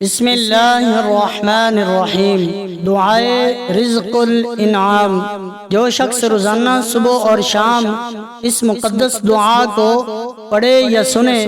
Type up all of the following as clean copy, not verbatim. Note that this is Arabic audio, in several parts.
बिस्मिल्लाहिर्रहमानिर्रहीम। दुआए रिज़्क़ुल इनाम। जो शख्स रोज़ाना सुबह और शाम इस मुक़द्दस दुआ को पढ़े या सुने,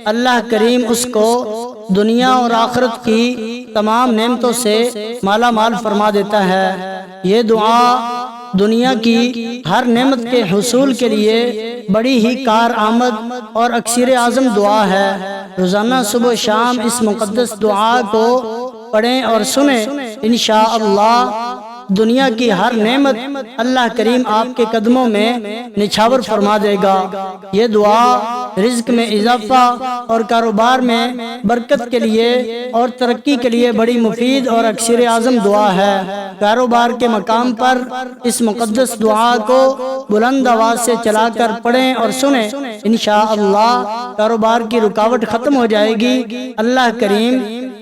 अल्लाह करीम उसको दुनिया और आखिरत की तमाम नेमतों से माला माल फरमा देता है। ये दुआ दुनिया की हर नेमत के हुसूल के लिए बड़ी ही कार आमद और अक्सर आज़म दुआ है। रोज़ाना सुबह शाम इस मुक़द्दस दुआ को पढ़ें और सुने, इंशाअल्लाह दुनिया की हर नेमत अल्लाह करीम आपके कदमों में निछावर फरमा देगा। ये दुआ रिज़्क में इजाफा और कारोबार में बरकत के लिए और तरक्की के लिए बड़ी मुफीद और अक्सर आज़म दुआ है। कारोबार के मकाम पर इस मुक़द्दस दुआ को बुलंद आवाज़ से चलाकर पढ़ें और सुने, इंशाअल्लाह कारोबार की रुकावट ख़त्म हो जाएगी। अल्लाह करीम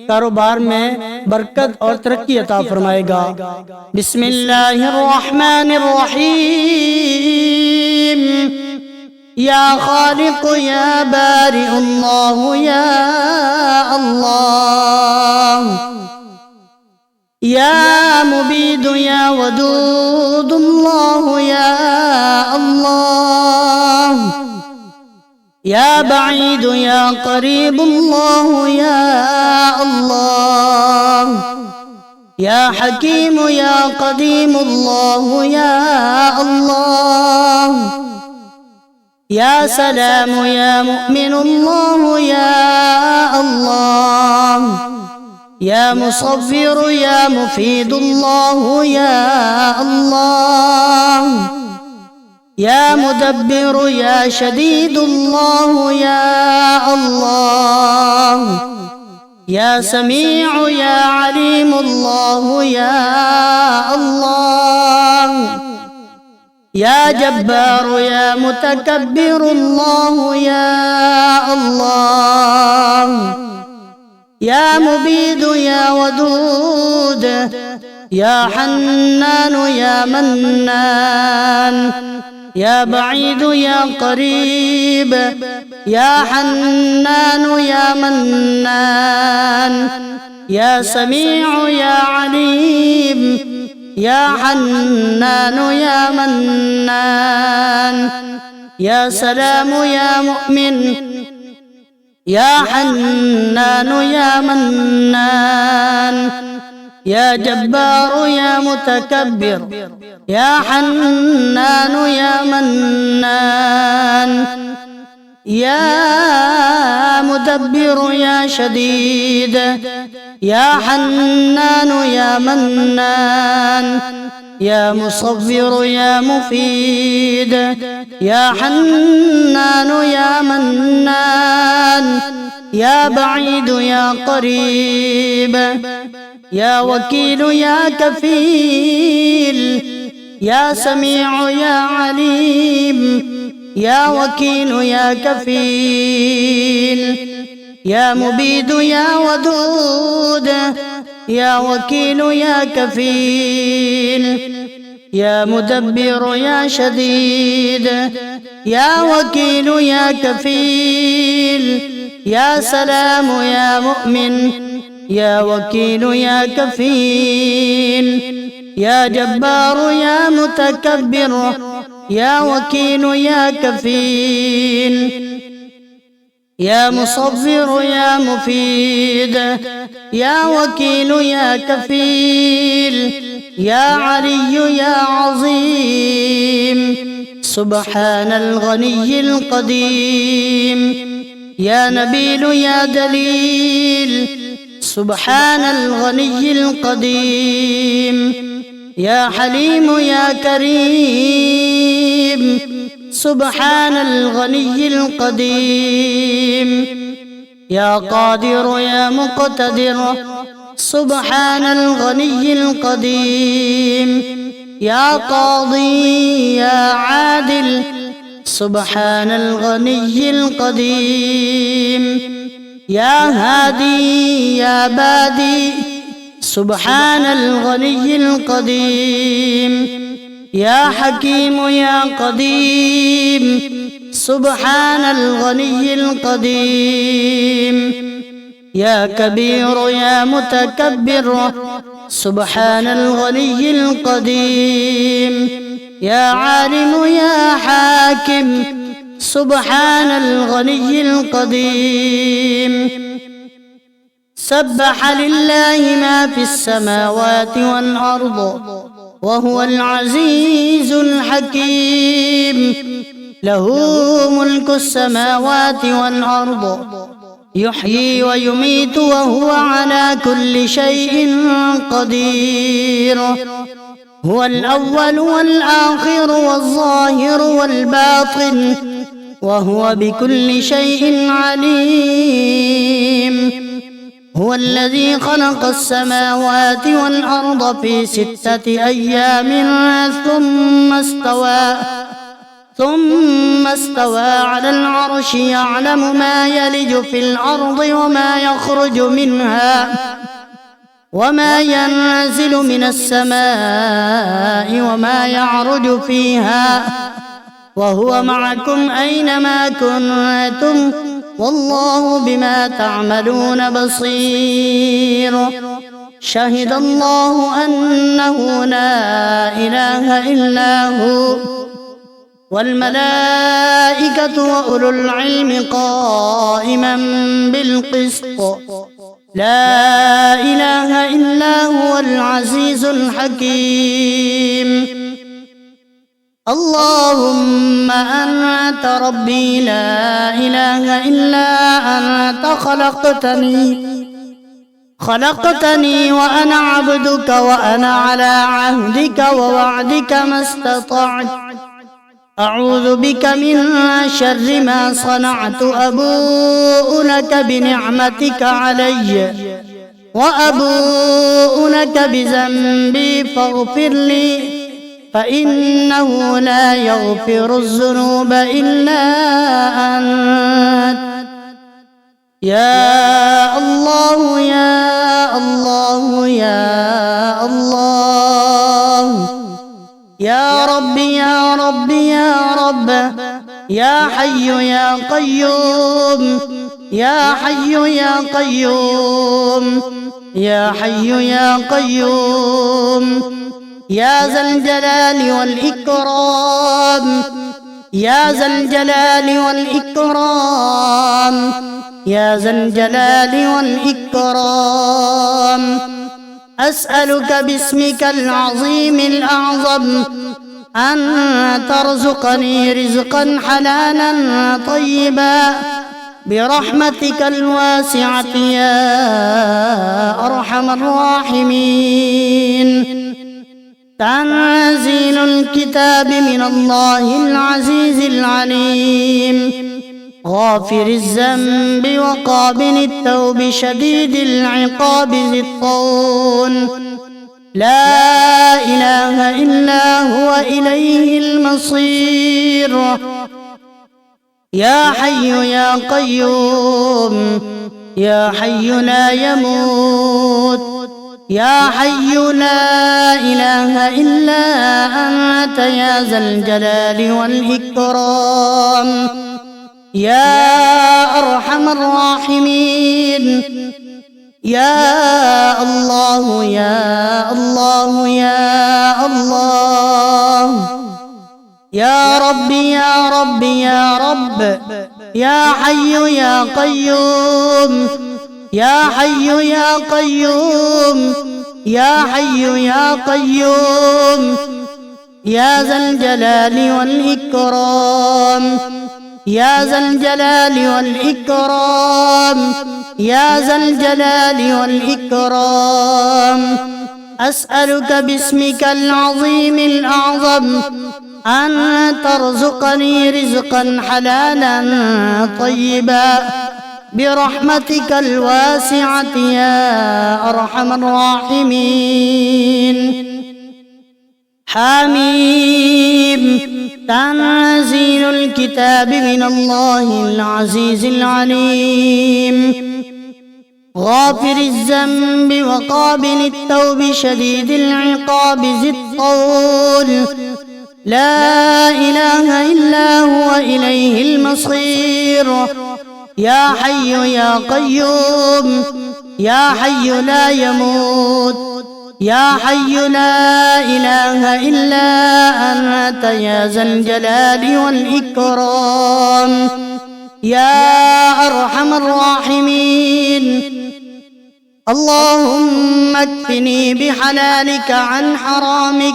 कारोबार में बरकत और तरक्की अता फरमाएगा। बिस्मिल्लाहिर्रहमानिर्रहीम। या खालिक़ या बारि अल्लाह या अल्लाह, या मुबीद या वदूद अल्लाह या अल्लाह, या बईद या करीब अल्लाह या अल्लाह, या हकीम या कदीम अल्लाह या अल्लाह, या सलाम या मुमिन अल्लाह या अल्लाह, या मुसव्विर या मुफीद अल्लाह या अल्लाह, या मुदब्बिर या शदीद अल्लाह या अल्लाह, या समीअ या अलीम अल्लाह या अल्लाह, या जब्बार या मुतकब्बिर अल्लाह या अल्लाह, या मुबीद या वदूद, या हन्नान या मन्नान, या बईद या करीब, या हन्नान या मन्नान, या समीअ या अलीम, या हन्नान या मन्नान, या सलाम या मुमिन, या हन्नान या मन्नान, या जब्बार या मुतकब्बिर, या हन्नान या मन्नान, या मुदब्बिर या शदीद, या हन्नान या मन्नान, या मुसव्विर या मुफीद, या हन्नान या मन्नान, या बईद या करीब, या वकील या कफील, या समीअ या अलीम, या वकील या कफील, या मुबीद या वदूद, या वकील या कफील, या मुदब्बिर या शदीद, या वकील या कफील, या सलाम या मुमिन, या वकील या कफील, या जब्बार या मुतकब्बिर, या वकील या कफील, या मुसव्विर या मुफीद, या वकील या कफील, या अली या अज़ीम। सुब्हानल गनिय्यिल क़दीम, या नबील या दलील, सुब्हानल गनिय्यिल क़दीम, या हलीम या करीम, सुब्हानल गनिय्यिल क़दीम, या क़ादिर या मुक़तदिर, सुब्हानल गनिय्यिल क़दीम, या क़ादी या आदिल, सुब्हानल गनिय्यिल क़दीम, या हादी या बादी, सुब्हानल गनिय्यिल क़दीम, या हकीम या कदीम, सुब्हानल गनिय्यिल क़दीम, يا كبير يا متكبر سبحان الغني القديم. يا عالم يا حاكم سبحان الغني القديم. سبح لله ما في السماوات والأرض وهو العزيز الحكيم. له ملك السماوات والأرض يحيي ويميت وهو على كل شيء قدير. هو الأول والآخر والظاهر والباطن وهو بكل شيء عليم. هو الذي خلق السماوات والأرض في 6 أيام ثم استوى على العرش يعلم ما يلج في الأرض وما يخرج منها وما ينزل من السماء وما يعرج فيها وهو معكم أينما كنتم والله بما تعملون بصير. شهد الله أنه لا إله إلا هو والملائكة وأولو العلم قائما بالقسط. لا إله إلا هو العزيز الحكيم. اللهم أنت ربي لا إله إلا أنت خلقتني وأنا عبدك وأنا على عهدك ووعدك ما استطعت. أعوذ بك من شر ما صنعت. أبوء لك بنعمتك علي وأبوء لك بذنبي فاغفر لي فإنه لا يغفر الذنوب إلا أنت. يا الله يا الله يا الله. يا رب يا رب يا رب. يا حي يا قيوم. يا حي يا قيوم. يا حي يا قيوم. يا ذا الجلال والإكرام. يا ذا الجلال والإكرام. يا ذا الجلال والإكرام. أسألك باسمك العظيم الأعظم أن ترزقني رزقا حلالا طيبا برحمتك الواسعة يا أرحم الراحمين. تنزيل الكتاب من الله العزيز العليم غافر الذنب وقابل التوب شديد العقاب ذي الطول. لا إله إلا هو إليه المصير. يا حي يا قيوم. يا حي لا يموت. يا حي لا إله إلا أنت يا ذا الجلال والإكرام. يا أرحم الراحمين. يا الله يا الله يا الله. يا رب يا رب يا رب. يا حي يا قيوم. يا حي يا قيوم. يا حي يا قيوم. يا ذا الجلال والإكرام. يا ذا الجلال والإكرام. يا ذا الجلال والإكرام. أسألك باسمك العظيم الأعظم أن ترزقني رزقا حلالا طيبا برحمتك الواسعة يا أرحم الراحمين. حميم. تنزيل الكتاب من الله العزيز العليم غافر الذنب وقابل التوب شديد العقاب ذي الطول. لا إله إلا هو إليه المصير. يا حي يا قيوم يا حي لا يموت يا حي لا إله إلا أنت يا ذا الجلال والإكرام يا أرحم الراحمين. اللهم اكفني بحلالك عن حرامك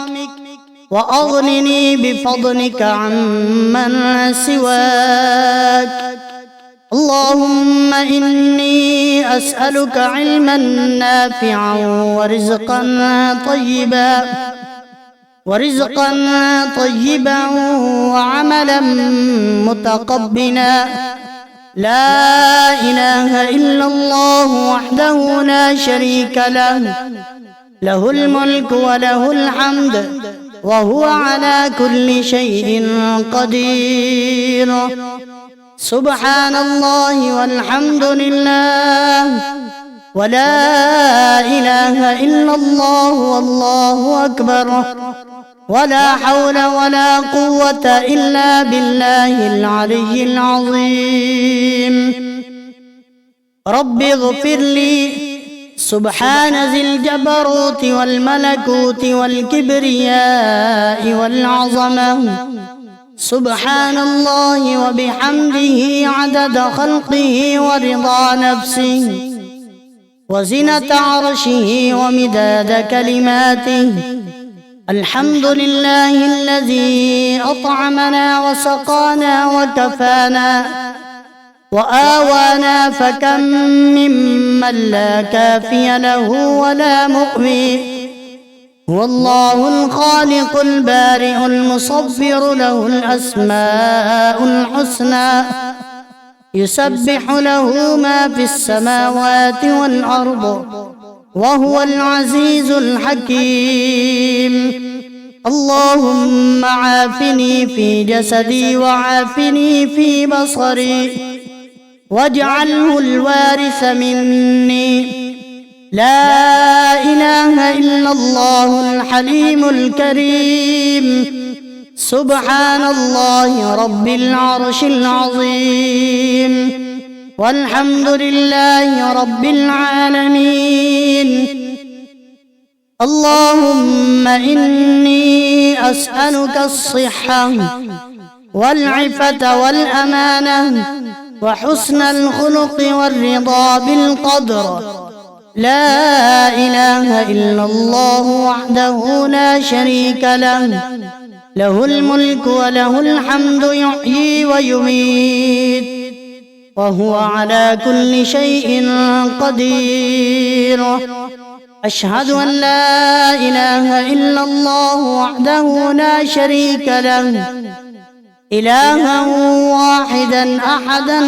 وأغنني بفضلك عمن سواك. اللهم إني أسألك علما نافعا ورزقا طيبا وعملا متقبلا. لا إله إلا الله وحده لا شريك له، له الملك وله الحمد وهو على كل شيء قدير. سبحان الله والحمد لله ولا إله إلا الله والله أكبر ولا حول ولا قوة إلا بالله العلي العظيم. رب اغفر لي سبحان ذي الجبروت والملكوت والكبرياء والعظمة. سبحان الله وبحمده عدد خلقه ورضا نفسه وزنة عرشه ومداد كلماته. الحمد لله الذي أطعمنا وسقانا وكفانا وآوانا، فكم ممن لا كافي له ولا مؤوي. هو الله الخالق البارئ المصور، له الأسماء الحسنى، يسبح له ما في السماوات والأرض، وهو العزيز الحكيم. اللهم عافني في جسدي وعافني في بصري واجعله الوارث مني. لا إله إلا الله الحليم الكريم. سبحان الله رب العرش العظيم، والحمد لله رب العالمين. اللهم إني أسألك الصحة والعفة والأمانة وحسن الخلق والرضا بالقدر. لا إله إلا الله وحده لا شريك له، له الملك وله الحمد يحيي ويميت، وهو على كل شيء قدير. أشهد أن لا إله إلا الله وحده لا شريك له، إلها واحدا أحدا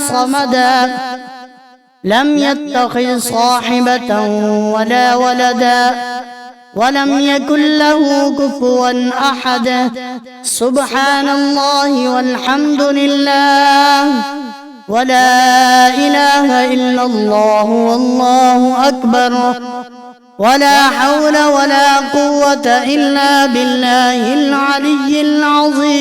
صمدا، لم يتخذ صاحبة ولا ولدا، ولم يكن له كفوا أحد. سبحان الله والحمد لله ولا إله إلا الله والله أكبر، ولا حول ولا قوة إلا بالله العلي العظيم.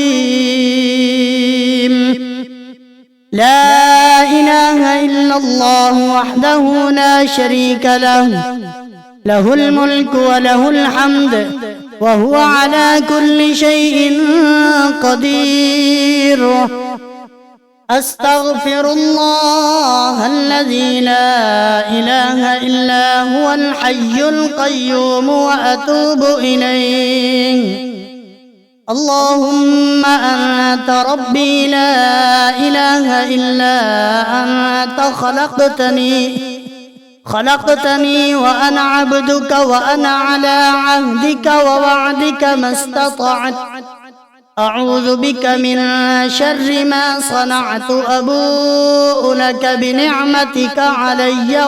لا إله إلا الله وحده لا شريك له، له الملك وله الحمد وهو على كل شيء قدير. أستغفر الله الذي لا إله إلا هو الحي القيوم وأتوب إليه. اللهم أنت ربي لا إله إلا أنت، خلقتني وأنا عبدك، وأنا على عهدك ووعدك ما استطعت. أعوذ بك من شر ما صنعت، أبوء لك بنعمتك علي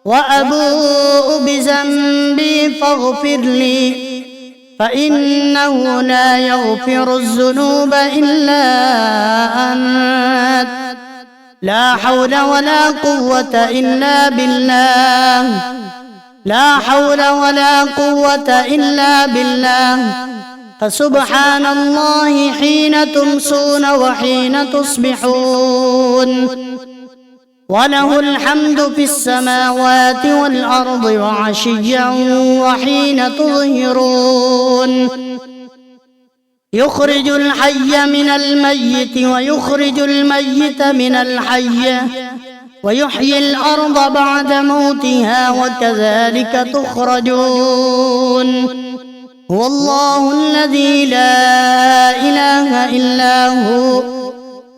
وأبوء بذنبي فاغفر لي، فإنه لا يغفر الذنوب إلا أنت. لا حول ولا قوة إلا بالله، لا حول ولا قوة إلا بالله. فسبحان الله حين تمسون وحين تصبحون وله الحمد في السماوات والأرض وعشيا وحين تظهرون يخرج الحي من الميت ويخرج الميت من الحي ويحيي الأرض بعد موتها وكذلك تخرجون هو الله الذي لا إله إلا هو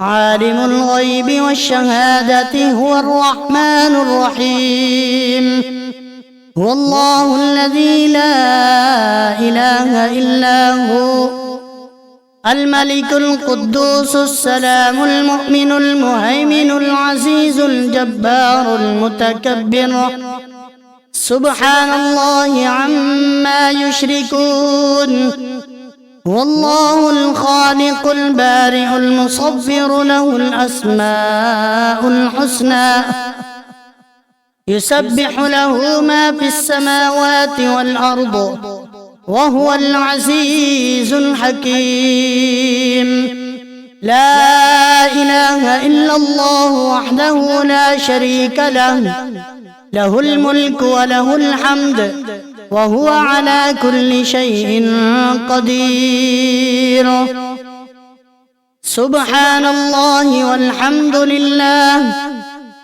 عالم الغيب والشهادة هو الرحمن الرحيم هو الله الذي لا إله إلا هو الملك القدوس السلام المؤمن المهيمن العزيز الجبار المتكبر سبحان الله عما يشركون هو الله الخالق البارئ المصور له الأسماء الحسنى يسبح له ما في السماوات والأرض وهو العزيز الحكيم لا إله إلا الله وحده لا شريك له له الملك وله الحمد وهو على كل شيء قدير سبحان الله والحمد لله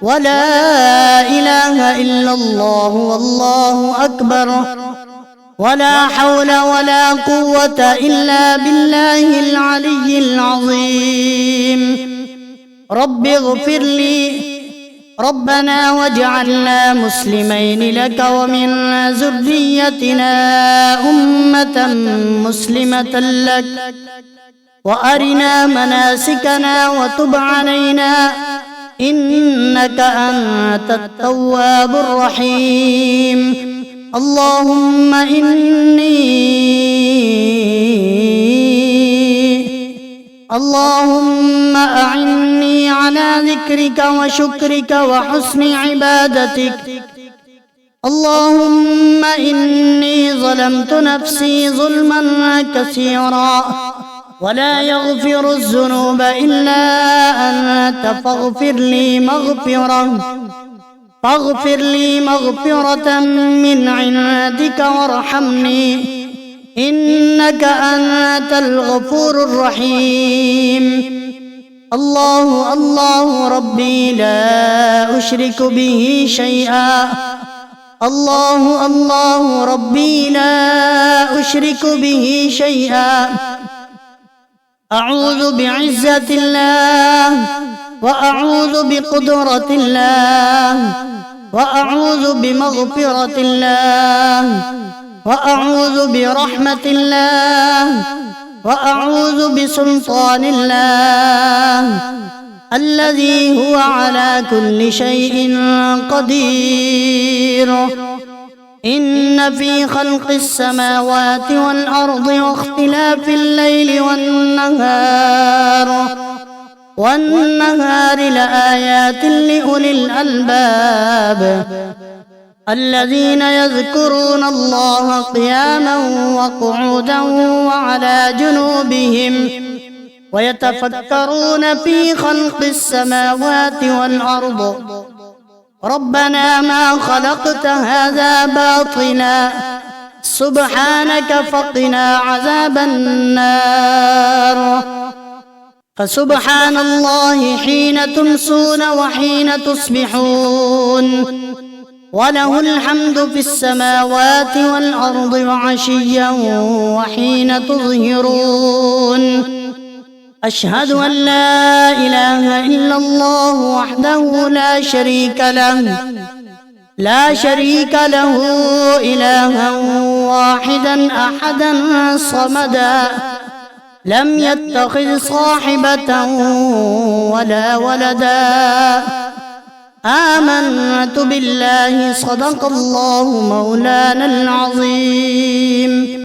ولا إله إلا الله والله أكبر ولا حول ولا قوة إلا بالله العلي العظيم رب اغفر لي ربنا واجعلنا مسلمين لك ومن ذريتنا أمة مسلمة لك وأرنا مناسكنا وتب علينا إنك أنت التواب الرحيم اللهم اللهم أعني على ذكرك وشكرك وحسن عبادتك اللهم إني ظلمت نفسي ظلما كثيرا ولا يغفر الذنوب إلا أنت فاغفر لي مغفرة من عندك وارحمني إنك أنت الغفور الرحيم الله ربي لا أشرك به شيئا الله ربي لا أشرك به شيئا أعوذ بعزة الله وأعوذ بقدرة الله وأعوذ بمغفرة الله وأعوذ برحمة الله وأعوذ بسلطان الله الذي هو على كل شيء قدير إن في خلق السماوات والأرض واختلاف الليل والنهار لآيات لأولي الألباب الذين يذكرون الله قياما وقعودا وعلى جنوبهم ويتفكرون في خلق السماوات والأرض ربنا ما خلقت هذا باطلا سبحانك فقنا عذاب النار فسبحان الله حين تمسون وحين تصبحون وله الحمد في السماوات والأرض وعشيا وحين تظهرون أشهد أن لا إله إلا الله وحده لا شريك له إلها واحدا أحدا صمدا لم يتخذ صاحبة ولا ولدا آمنت بالله صدق الله مولانا العظيم.